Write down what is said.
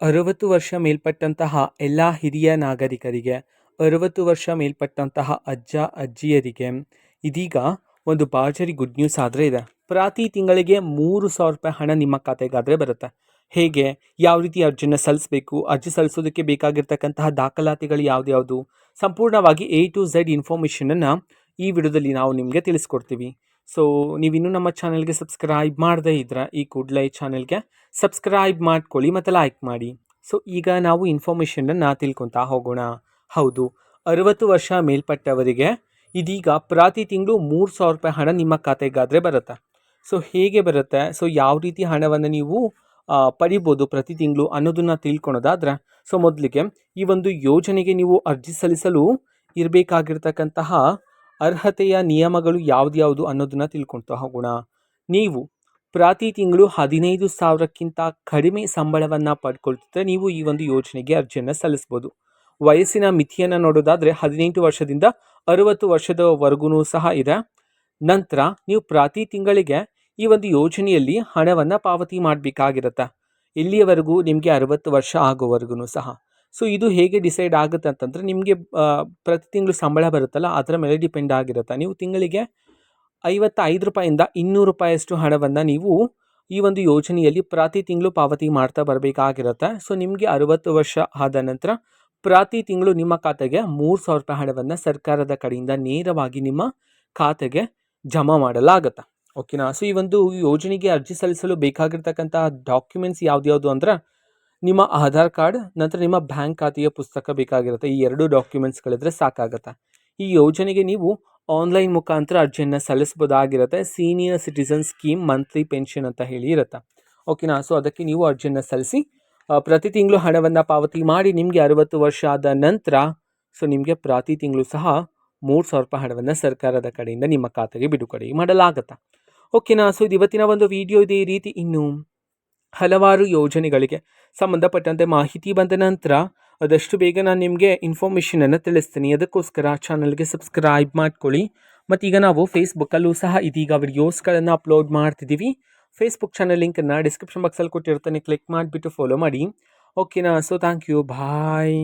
60 ವರ್ಷ ಮೇಲ್ಪಟ್ಟಂತಹ ಎಲ್ಲ ಹಿರಿಯ ನಾಗರಿಕರಿಗೆ, 60 ವರ್ಷ ಮೇಲ್ಪಟ್ಟಂತಹ ಅಜ್ಜ ಅಜ್ಜಿಯರಿಗೆ ಇದೀಗ ಒಂದು ಭರ್ಜರಿ ಗುಡ್ ನ್ಯೂಸ್ ಆದರೆ ಇದೆ. ಪ್ರತಿ ತಿಂಗಳಿಗೆ 3,000 ರೂಪಾಯಿ ಹಣ ನಿಮ್ಮ ಖಾತೆಗಾದರೆ ಬರುತ್ತೆ. ಹೇಗೆ, ಯಾವ ರೀತಿ ಅರ್ಜಿನ ಸಲ್ಲಿಸಬೇಕು, ಅರ್ಜಿ ಸಲ್ಲಿಸೋದಕ್ಕೆ ಬೇಕಾಗಿರ್ತಕ್ಕಂತಹ ದಾಖಲಾತಿಗಳು ಯಾವ್ದ್ಯಾವುದು, ಸಂಪೂರ್ಣವಾಗಿ ಎ ಟು ಝೆಡ್ ಇನ್ಫಾರ್ಮೇಷನನ್ನು ಈ ವಿಡಿಯೋದಲ್ಲಿ ನಾವು ನಿಮಗೆ ತಿಳಿಸ್ಕೊಡ್ತೀವಿ. ಸೊ ನೀವಿನ್ನೂ ನಮ್ಮ ಚಾನಲ್ಗೆ ಸಬ್ಸ್ಕ್ರೈಬ್ ಮಾಡದೇ ಇದ್ರೆ ಈ ಕೂಡಲೇ ಈ ಚಾನಲ್ಗೆ ಸಬ್ಸ್ಕ್ರೈಬ್ ಮಾಡ್ಕೊಳ್ಳಿ ಮತ್ತು ಲೈಕ್ ಮಾಡಿ. ಸೊ ಈಗ ನಾವು ಇನ್ಫಾರ್ಮೇಷನನ್ನು ತಿಳ್ಕೊತಾ ಹೋಗೋಣ. ಹೌದು, 60 ವರ್ಷ ಮೇಲ್ಪಟ್ಟವರಿಗೆ ಇದೀಗ ಪ್ರತಿ ತಿಂಗಳು 3,000 ರೂಪಾಯಿ ಹಣ ನಿಮ್ಮ ಖಾತೆಗಾದರೆ ಬರುತ್ತೆ. ಸೊ ಹೇಗೆ ಬರುತ್ತೆ, ಸೊ ಯಾವ ರೀತಿ ಹಣವನ್ನು ನೀವು ಪಡಿಬೋದು ಪ್ರತಿ ತಿಂಗಳು ಅನ್ನೋದನ್ನು ತಿಳ್ಕೊಳೋದಾದ್ರೆ, ಸೊ ಮೊದಲಿಗೆ ಈ ಒಂದು ಯೋಜನೆಗೆ ನೀವು ಅರ್ಜಿ ಸಲ್ಲಿಸಲು ಇರಬೇಕಾಗಿರ್ತಕ್ಕಂತಹ ಅರ್ಹತೆಯ ನಿಯಮಗಳು ಯಾವ್ದ್ಯಾವುದು ಅನ್ನೋದನ್ನು ತಿಳ್ಕೊಳ್ತಾ ಹೋಗೋಣ. ನೀವು ಪ್ರತಿ ತಿಂಗಳು 15,000ಕ್ಕಿಂತ ಕಡಿಮೆ ಸಂಬಳವನ್ನು ಪಡ್ಕೊಳ್ತಿದ್ರೆ ನೀವು ಈ ಒಂದು ಯೋಜನೆಗೆ ಅರ್ಜಿಯನ್ನು ಸಲ್ಲಿಸ್ಬೋದು. ವಯಸ್ಸಿನ ಮಿತಿಯನ್ನು ನೋಡೋದಾದರೆ 18 ವರ್ಷದಿಂದ 60 ವರ್ಷದವರೆಗೂ ಸಹ ಇದೆ. ನಂತರ ನೀವು ಪ್ರತಿ ತಿಂಗಳಿಗೆ ಈ ಒಂದು ಯೋಜನೆಯಲ್ಲಿ ಹಣವನ್ನು ಪಾವತಿ ಮಾಡಬೇಕಾಗಿರುತ್ತೆ. ಇಲ್ಲಿಯವರೆಗೂ ನಿಮಗೆ 60 ವರ್ಷ ಆಗೋವರೆಗೂ ಸಹ. ಸೊ ಇದು ಹೇಗೆ ಡಿಸೈಡ್ ಆಗುತ್ತೆ ಅಂತಂದರೆ, ನಿಮಗೆ ಪ್ರತಿ ತಿಂಗಳು ಸಂಬಳ ಬರುತ್ತಲ್ಲ ಅದರ ಮೇಲೆ ಡಿಪೆಂಡ್ ಆಗಿರುತ್ತೆ. ನೀವು ತಿಂಗಳಿಗೆ 55 ರೂಪಾಯಿಂದ 200 ರೂಪಾಯಿಯಷ್ಟು ಹಣವನ್ನು ನೀವು ಈ ಒಂದು ಯೋಜನೆಯಲ್ಲಿ ಪ್ರತಿ ತಿಂಗಳು ಪಾವತಿ ಮಾಡ್ತಾ ಬರಬೇಕಾಗಿರುತ್ತೆ. ಸೊ ನಿಮಗೆ 60 ವರ್ಷ ಆದ ನಂತರ ಪ್ರತಿ ತಿಂಗಳು ನಿಮ್ಮ ಖಾತೆಗೆ 3,000 ರೂಪಾಯಿ ಹಣವನ್ನು ಸರ್ಕಾರದ ಕಡೆಯಿಂದ ನೇರವಾಗಿ ನಿಮ್ಮ ಖಾತೆಗೆ ಜಮಾ ಮಾಡಲಾಗುತ್ತೆ. ಓಕೆನಾ. ಸೊ ಈ ಒಂದು ಯೋಜನೆಗೆ ಅರ್ಜಿ ಸಲ್ಲಿಸಲು ಬೇಕಾಗಿರ್ತಕ್ಕಂಥ ಡಾಕ್ಯುಮೆಂಟ್ಸ್ ಯಾವ್ದ್ಯಾವುದು ಅಂದರೆ, ನಿಮ್ಮ ಆಧಾರ್ ಕಾರ್ಡ್, ನಂತರ ನಿಮ್ಮ ಬ್ಯಾಂಕ್ ಖಾತೆಯ ಪುಸ್ತಕ ಬೇಕಾಗಿರುತ್ತೆ. ಈ 2 ಡಾಕ್ಯುಮೆಂಟ್ಸ್ಗಳಿದ್ರೆ ಸಾಕಾಗುತ್ತೆ. ಈ ಯೋಜನೆಗೆ ನೀವು ಆನ್ಲೈನ್ ಮುಖಾಂತರ ಅರ್ಜಿಯನ್ನು ಸಲ್ಲಿಸಬಹುದಾಗಿರುತ್ತೆ. Senior citizen scheme monthly pension ಅಂತ ಹೇಳಿ ಇರುತ್ತೆ. ಓಕೆನಾ. ಸೊ ಅದಕ್ಕೆ ನೀವು ಅರ್ಜಿಯನ್ನು ಸಲ್ಲಿಸಿ ಪ್ರತಿ ತಿಂಗಳು ಹಣವನ್ನು ಪಾವತಿ ಮಾಡಿ ನಿಮಗೆ 60 ವರ್ಷ ಆದ ನಂತರ ಸೊ ನಿಮಗೆ ಪ್ರತಿ ತಿಂಗಳು ಸಹ 3,000 ರೂಪಾಯಿ ಹಣವನ್ನು ಸರ್ಕಾರದ ಕಡೆಯಿಂದ ನಿಮ್ಮ ಖಾತೆಗೆ ಬಿಡುಗಡೆ ಮಾಡಲಾಗುತ್ತೆ. ಓಕೆನಾ. ಸೊ ಇದು ಇವತ್ತಿನ ಒಂದು ವಿಡಿಯೋ ಇದೆ. ಈ ರೀತಿ ಇನ್ನು ಹಲವಾರು ಯೋಜನೆಗಳಿಗೆ ಸಂಬಂಧಪಟ್ಟಂತೆ ಮಾಹಿತಿ ಬಂದ ನಂತರ ಆದಷ್ಟು ಬೇಗ ನಾನು ನಿಮಗೆ ಇನ್ಫಾರ್ಮೇಷನನ್ನು ತಿಳಿಸ್ತೀನಿ. ಅದಕ್ಕೋಸ್ಕರ ಚಾನಲ್ಗೆ ಸಬ್ಸ್ಕ್ರೈಬ್ ಮಾಡ್ಕೊಳ್ಳಿ. ಮತ್ತು ಈಗ ನಾವು ಫೇಸ್ಬುಕ್ಕಲ್ಲೂ ಸಹ ಇದೀಗ ವಿಡಿಯೋಸ್ಗಳನ್ನು ಅಪ್ಲೋಡ್ ಮಾಡ್ತಿದ್ದೀವಿ. ಫೇಸ್ಬುಕ್ ಚಾನಲ್ ಲಿಂಕನ್ನು ಡಿಸ್ಕ್ರಿಪ್ಷನ್ ಬಾಕ್ಸಲ್ಲಿ ಕೊಟ್ಟಿರ್ತಾನೆ, ಕ್ಲಿಕ್ ಮಾಡಿಬಿಟ್ಟು ಫಾಲೋ ಮಾಡಿ. ಓಕೆನಾ. So thank you, bye.